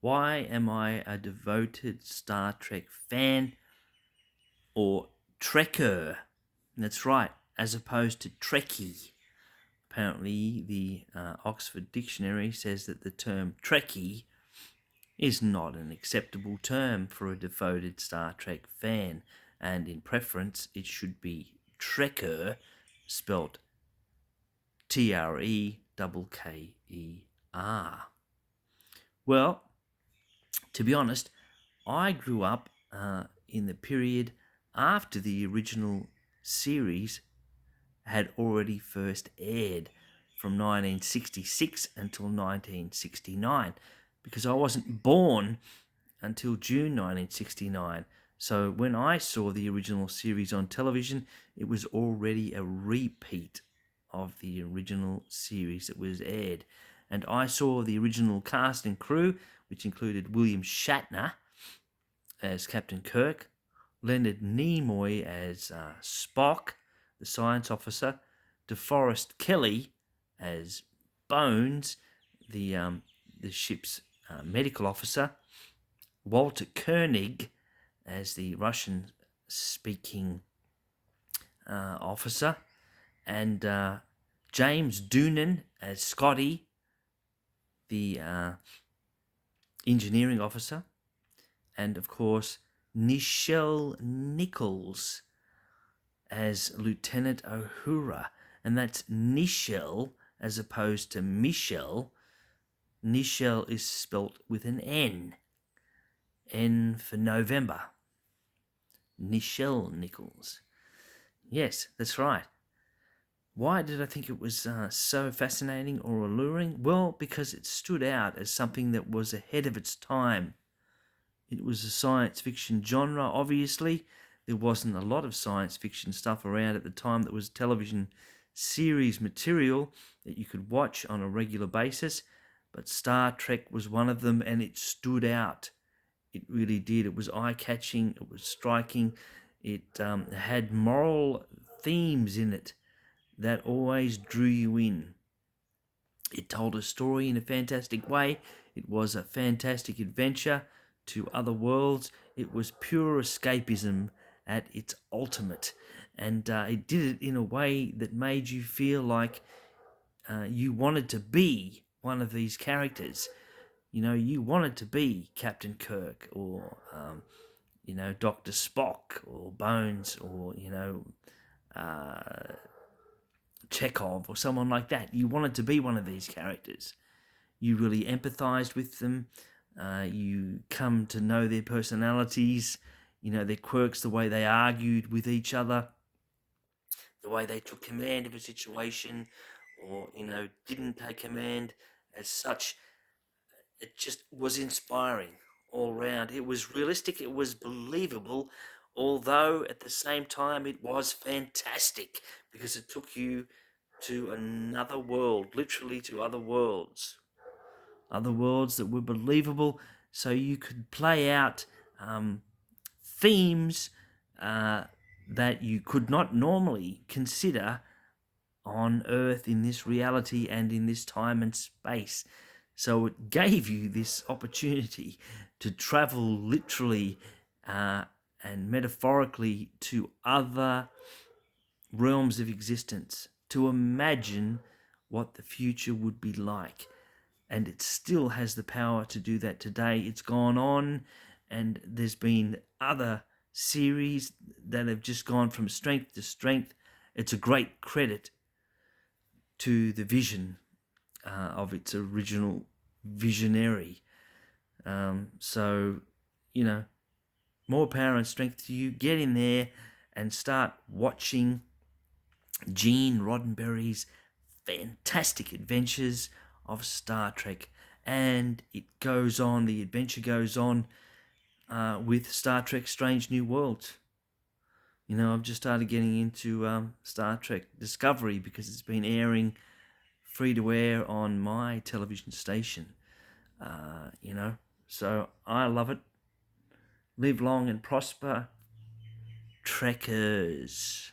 Why am I a devoted Star Trek fan or Trekker? That's right, as opposed to Trekkie. Apparently, the Oxford Dictionary says that the term Trekkie is not an acceptable term for a devoted Star Trek fan, and in preference, it should be Trekker, spelt Trekker. Well, to be honest, I grew up in the period after the original series had already first aired from 1966 until 1969 because I wasn't born until June 1969. So when I saw the original series on television, it was already a repeat of the original series that was aired. And I saw the original cast and crew, which included William Shatner as Captain Kirk, Leonard Nimoy as Spock, the science officer, DeForest Kelly as Bones, the ship's medical officer, Walter Koenig as the Russian-speaking officer, and James Doonan as Scotty, the engineering officer, and of course Nichelle Nichols as Lieutenant Uhura, and that's Nichelle as opposed to Michelle. Nichelle is spelt with an N. N for November. Nichelle Nichols. Yes, that's right. Why did I think it was so fascinating or alluring? Well, because it stood out as something that was ahead of its time. It was a science fiction genre, obviously. There wasn't a lot of science fiction stuff around at the time that was television series material that you could watch on a regular basis, but Star Trek was one of them, and it stood out. It really did. It was eye-catching, it was striking, it had moral themes in it that always drew you in. It told a story in a fantastic way. It was a fantastic adventure to other worlds. It was pure escapism at its ultimate. And it did it in a way that made you feel like you wanted to be one of these characters. You know, you wanted to be Captain Kirk or, Dr. Spock or Bones or, Chekhov or someone like that. You wanted to be one of these characters. You really empathized with them. You come to know their personalities, their quirks, the way they argued with each other, the way they took command of a situation or, didn't take command as such. It just was inspiring all round. It was realistic, it was believable, although at the same time it was fantastic because it took you to another world, literally to other worlds that were believable, so you could play out themes that you could not normally consider on Earth in this reality and in this time and space. So it gave you this opportunity to travel literally and metaphorically to other realms of existence, to imagine what the future would be like. And it still has the power to do that today. It's gone on, and there's been other series that have just gone from strength to strength. It's a great credit to the vision of its original visionary. So, more power and strength to you. Get in there and start watching Gene Roddenberry's fantastic adventures of Star Trek. And it goes on, the adventure goes on with Star Trek Strange New Worlds. I've just started getting into Star Trek Discovery because it's been airing free to air on my television station. So I love it. Live long and prosper, Trekkers.